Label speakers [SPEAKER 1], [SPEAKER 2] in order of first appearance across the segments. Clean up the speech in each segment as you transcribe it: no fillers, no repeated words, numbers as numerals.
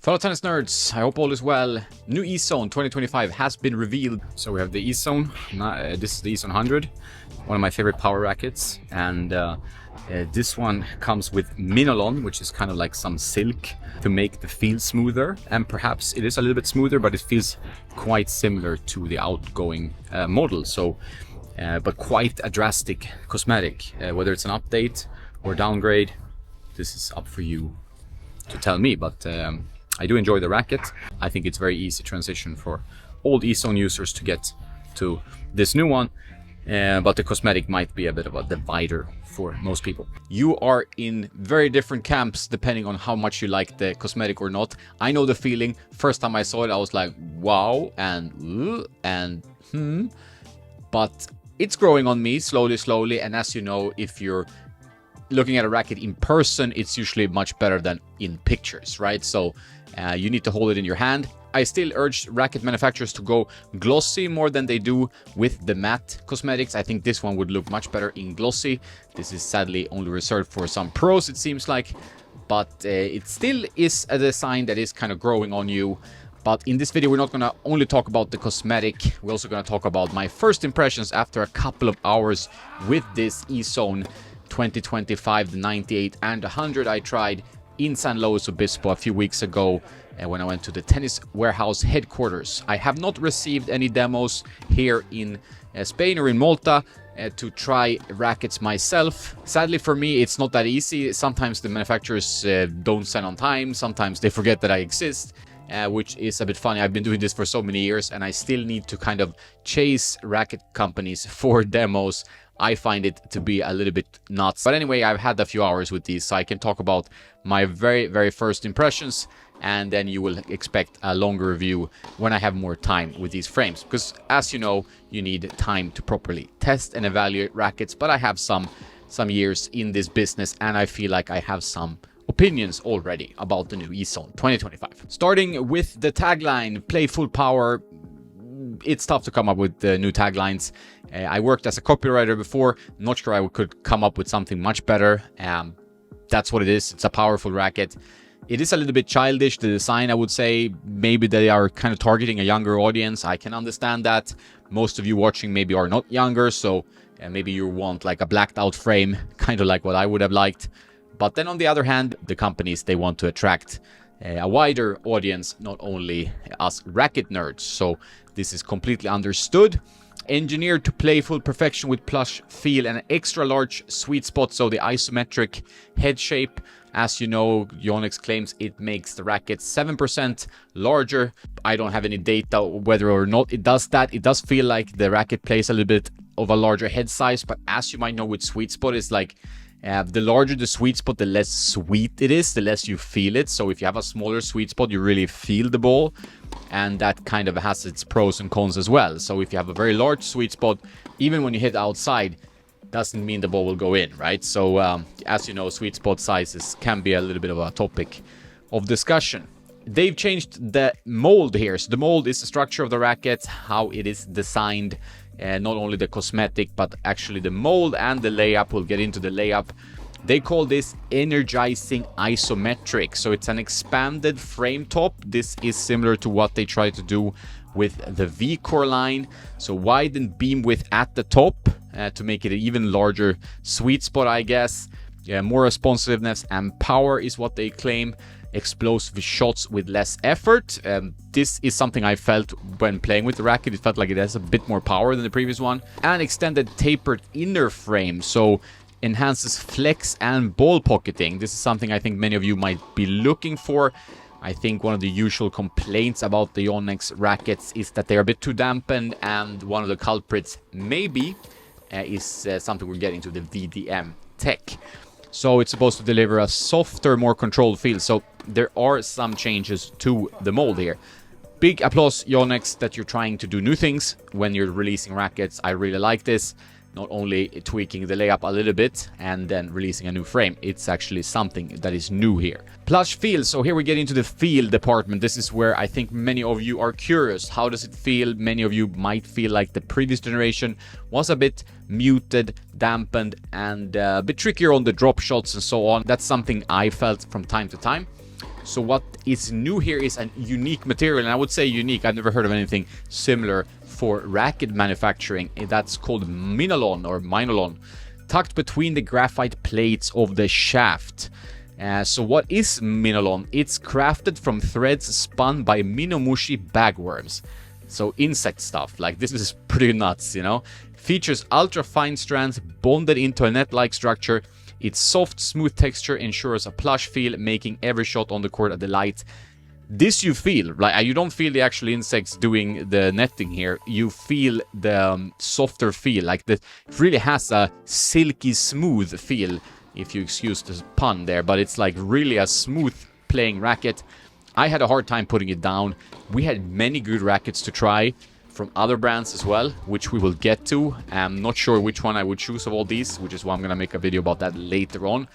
[SPEAKER 1] Fellow tennis nerds, I hope all is well. New Ezone 2025 has been revealed. So we have the Ezone, this is the Ezone 100, one of my favorite power rackets. And this one comes with Minolon, which is kind of like some silk to make the feel smoother. And perhaps it is a little bit smoother, but it feels quite similar to the outgoing model. So, but quite a drastic cosmetic, whether it's an update or downgrade, this is up for you to tell me. But I do enjoy the racket. I think it's very easy transition for old Ezone users to get to this new one, but the cosmetic might be a bit of a divider for most people. You are in very different camps depending on how much you like the cosmetic or not. I know the feeling. First time I saw it, I was like, wow, and but it's growing on me slowly. And as you know, if you're looking at a racket in person, it's usually much better than in pictures, right? So you need to hold it in your hand. I still urge racket manufacturers to go glossy more than they do with the matte cosmetics. I think this one would look much better in glossy. This is sadly only reserved for some pros, it seems like, but it still is a design that is kind of growing on you. But in this video, we're not going to only talk about the cosmetic. We're also going to talk about my first impressions after a couple of hours with this Ezone 2025, the 98 and 100 I tried in San Luis Obispo a few weeks ago when I went to the Tennis Warehouse headquarters. I have not received any demos here in Spain or in Malta to try rackets myself. Sadly for me, it's not that easy. Sometimes the manufacturers don't send on time. Sometimes they forget that I exist, which is a bit funny. I've been doing this for so many years and I still need to kind of chase racket companies for demos. I find it to be a little bit nuts. But anyway, I've had a few hours with these, so I can talk about my very first impressions, and then you will expect a longer review when I have more time with these frames. Because as you know, you need time to properly test and evaluate rackets, but I have some years in this business, and I feel like I have some opinions already about the new Ezone 2025. Starting with the tagline, play full power. It's tough to come up with new taglines. I worked as a copywriter before. Not sure I could come up with something much better. That's what it is. It's a powerful racket. It is a little bit childish, the design, I would say. Maybe they are kind of targeting a younger audience. I can understand that. Most of you watching maybe are not younger, so maybe you want like a blacked out frame, kind of like what I would have liked. But then on the other hand, the companies, they want to attract a wider audience, not only us racket nerds. So this is completely understood. Engineered to playful perfection with plush feel and an extra large sweet spot. So the isometric head shape, as you know, Yonex claims it makes the racket 7% larger. I don't have any data whether or not it does that. It does feel like the racket plays a little bit of a larger head size, but as you might know with sweet spot, it's like the larger the sweet spot, the less sweet it is, the less you feel it. So if you have a smaller sweet spot, you really feel the ball, and that kind of has its pros and cons as well. So if you have a very large sweet spot, even when you hit outside, doesn't mean the ball will go in, right? So as you know, sweet spot sizes can be a little bit of a topic of discussion. They've changed the mold here. So the mold is the structure of the racket, how it is designed. Not only the cosmetic, but actually the mold and the layup. We'll get into the layup. They call this energizing isometric. So it's an expanded frame top. This is similar to what they try to do with the V-Core line. So widened beam width at the top to make it an even larger sweet spot, I guess. More responsiveness and power is what they claim. Explosive shots with less effort. This is something I felt when playing with the racket. It felt like it has a bit more power than the previous one. And extended tapered inner frame, so enhances flex and ball pocketing. This is something I think many of you might be looking for. I think one of the usual complaints about the Yonex rackets is that they're a bit too dampened, and one of the culprits maybe is something we're getting to, the VDM tech. So it's supposed to deliver a softer, more controlled feel. So there are some changes to the mold here. Big applause, Yonex, that you're trying to do new things when you're releasing rackets. I really like this. Not only tweaking the layup a little bit and then releasing a new frame. It's actually something that is new here. Plush feel. So here we get into the feel department. This is where I think many of you are curious. How does it feel? Many of you might feel like the previous generation was a bit muted, dampened, and a bit trickier on the drop shots and so on. That's something I felt from time to time. So what is new here is a unique material, and I would say unique. I've never heard of anything similar for racket manufacturing. That's called minolon or minolon, tucked between the graphite plates of the shaft. So what is minolon? It's crafted from threads spun by minomushi bagworms. So insect stuff. Like, this is pretty nuts, you know. Features ultra fine strands bonded into a net-like structure. Its soft, smooth texture ensures a plush feel, making every shot on the court a delight. This you feel, like, you don't feel the actual insects doing the netting here. You feel the softer feel, like it really has a silky smooth feel, if you excuse the pun there, but it's like really a smooth playing racket. I had a hard time putting it down. We had many good rackets to try from other brands as well, which we will get to. I'm not sure which one I would choose of all these, which is why I'm gonna make a video about that later on.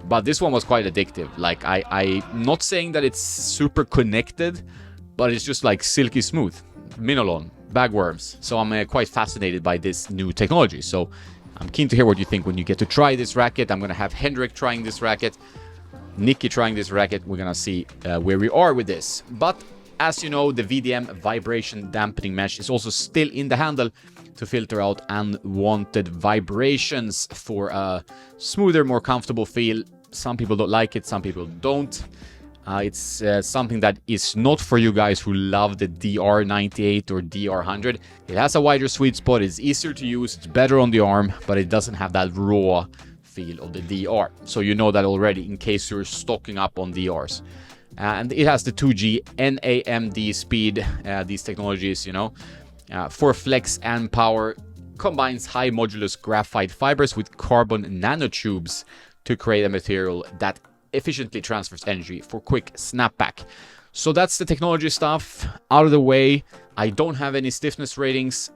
[SPEAKER 1] But this one was quite addictive. Like, I'm not saying that it's super connected, but it's just like silky smooth. Minolon, bagworms. So I'm quite fascinated by this new technology. So I'm keen to hear what you think when you get to try this racket. I'm gonna have Hendrik trying this racket, Nikki trying this racket. We're gonna see where we are with this. But as you know, the VDM vibration dampening mesh is also still in the handle to filter out unwanted vibrations for a smoother, more comfortable feel. Some people don't like it, some people don't. It's something that is not for you guys who love the DR98 or DR100. It has a wider sweet spot, it's easier to use, it's better on the arm, but it doesn't have that raw feel of the DR. So you know that already in case you're stocking up on DRs. And it has the 2G NAMD speed, these technologies, you know, for flex and power. Combines high modulus graphite fibers with carbon nanotubes to create a material that efficiently transfers energy for quick snapback. So that's the technology stuff out of the way. I don't have any stiffness ratings.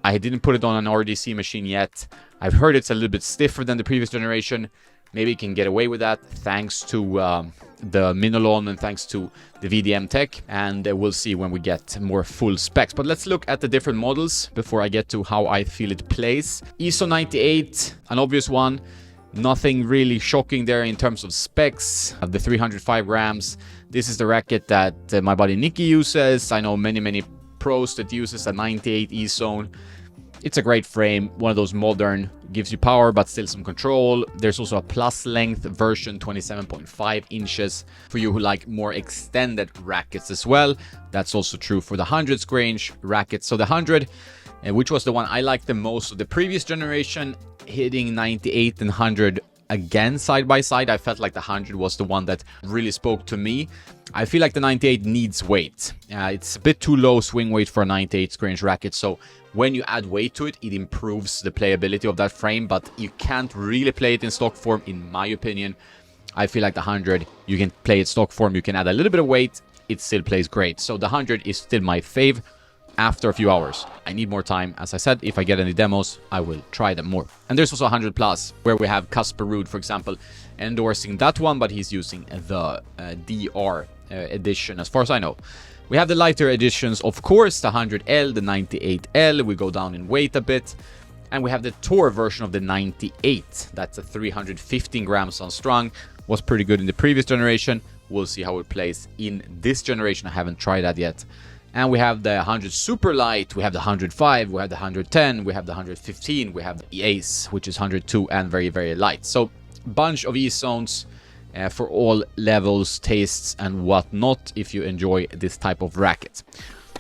[SPEAKER 1] I didn't put it on an RDC machine yet. I've heard it's a little bit stiffer than the previous generation. Maybe you can get away with that thanks to the Minolon and thanks to the VDM tech. And we'll see when we get more full specs. But let's look at the different models before I get to how I feel it plays. ISO 98, an obvious one. Nothing really shocking there in terms of specs. The 305 grams. This is the racket that my buddy Nikki uses. I know many pros that uses a 98 Ezone. It's a great frame, one of those modern, gives you power but still some control. There's also a plus length version, 27.5 inches, for you who like more extended rackets as well. That's also true for the 100 range rackets. So the 100, which was the one I liked the most of the previous generation, hitting 98 and 100 again side by side. I felt like the 100 was the one that really spoke to me. I feel like the 98 needs weight. It's a bit too low swing weight for a 98 range racket, so when you add weight to it, it improves the playability of that frame, but you can't really play it in stock form, in my opinion. I feel like the 100, you can play it stock form, you can add a little bit of weight, it still plays great. So the 100 is still my fave after a few hours. I need more time. As I said, if I get any demos, I will try them more. And there's also 100 plus, where we have Casper Ruud, for example, endorsing that one, but he's using the DR edition, as far as I know. We have the lighter editions, of course, the 100L, the 98L. We go down in weight a bit. And we have the Tour version of the 98. That's a 315 grams unstrung. Was pretty good in the previous generation. We'll see how it plays in this generation. I haven't tried that yet. And we have the 100 Super Light, we have the 105, we have the 110, we have the 115, we have the Ace, which is 102 and very light. So, bunch of Ezones for all levels, tastes, and whatnot, if you enjoy this type of racket.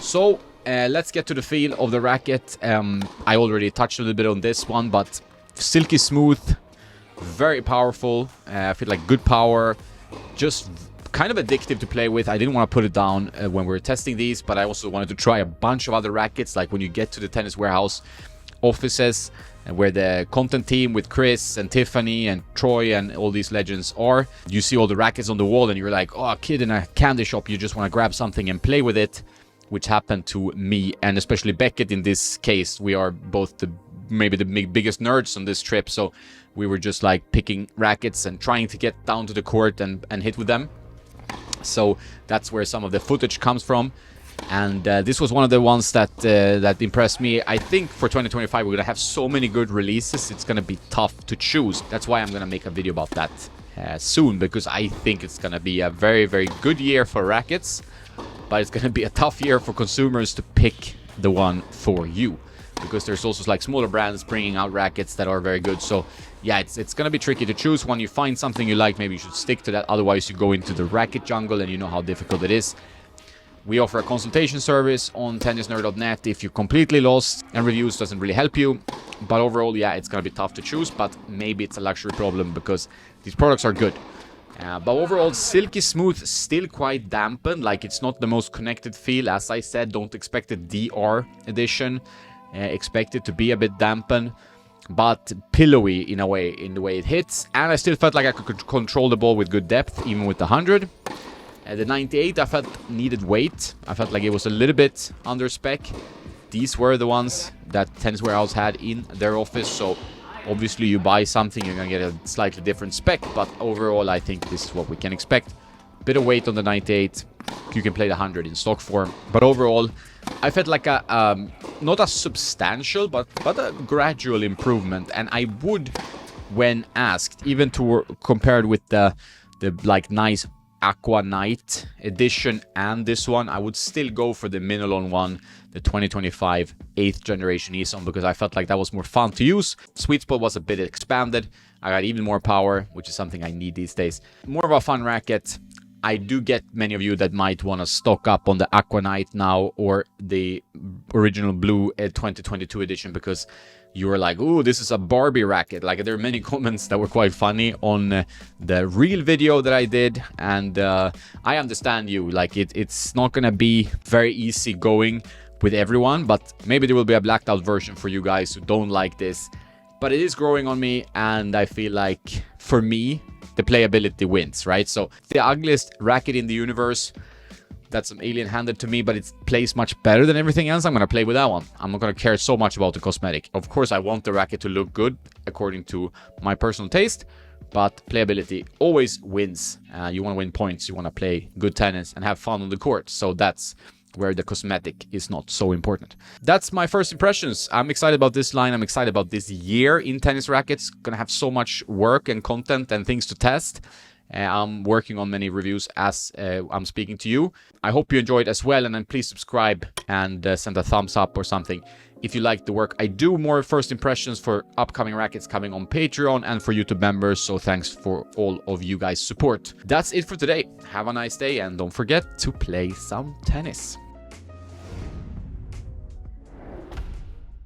[SPEAKER 1] So, let's get to the feel of the racket. I already touched a little bit on this one, but silky smooth, very powerful. I feel like good power, just kind of addictive to play with. I didn't want to put it down when we were testing these, but I also wanted to try a bunch of other rackets, like when you get to the Tennis Warehouse offices, and where the content team with Chris and Tiffany and Troy and all these legends are. You see all the rackets on the wall and you're like, oh, a kid in a candy shop, you just want to grab something and play with it, which happened to me and especially Beckett in this case. We are both maybe the biggest nerds on this trip, so we were just like picking rackets and trying to get down to the court and hit with them. So that's where some of the footage comes from. And this was one of the ones that that impressed me. I think for 2025 we're gonna have so many good releases, it's gonna be tough to choose. That's why I'm gonna make a video about that soon, because I think it's going to be a very, very good year for rackets, but it's going to be a tough year for consumers to pick the one for you, because there's also like smaller brands bringing out rackets that are very good. So yeah, it's going to be tricky to choose. When you find something you like, maybe you should stick to that. Otherwise, you go into the racket jungle, and you know how difficult it is. We offer a consultation service on tennisnerd.net if you're completely lost and reviews doesn't really help you. But overall, yeah, it's going to be tough to choose, but maybe it's a luxury problem because these products are good. But overall, silky smooth, still quite dampened. Like, it's not the most connected feel. As I said, don't expect the DR edition. Expect it to be a bit dampened, but pillowy in a way, in the way it hits. And I still felt like I could control the ball with good depth, even with the 100. The 98, I felt needed weight. I felt like it was a little bit under spec. These were the ones that Tennis Warehouse had in their office, so obviously you buy something, you're gonna get a slightly different spec, but overall I think this is what we can expect. Bit of weight on the 98. You can play the 100 in stock form, but overall I felt like a not a substantial but a gradual improvement. And I would, when asked, even to compared with the like nice Aqua Night edition and this one, I would still go for the Minolon one, the 2025 8th generation Ezone, because I felt like that was more fun to use. Sweet spot was a bit expanded. I got even more power, which is something I need these days. More of a fun racket. I do get many of you that might want to stock up on the Aqua Night now, or the original blue 2022 edition, because you were like, ooh, this is a Barbie racket. Like, there are many comments that were quite funny on the real video that I did, and I understand you. Like, it's not gonna be very easy going with everyone, but maybe there will be a blacked out version for you guys who don't like this. But it is growing on me, and I feel like, for me, the playability wins, right? So the ugliest racket in the universe, that's some alien handed to me, but it plays much better than everything else. I'm going to play with that one. I'm not going to care so much about the cosmetic. Of course, I want the racket to look good according to my personal taste, but playability always wins. You want to win points. You want to play good tennis and have fun on the court. So that's where the cosmetic is not so important. That's my first impressions. I'm excited about this line. I'm excited about this year in tennis rackets. Gonna have so much work and content and things to test. I'm working on many reviews as I'm speaking to you. I hope you enjoyed as well, and then please subscribe and send a thumbs up or something if you like the work. I do more first impressions for upcoming rackets coming on Patreon and for YouTube members, so thanks for all of you guys' support. That's it for today. Have a nice day, and don't forget to play some tennis.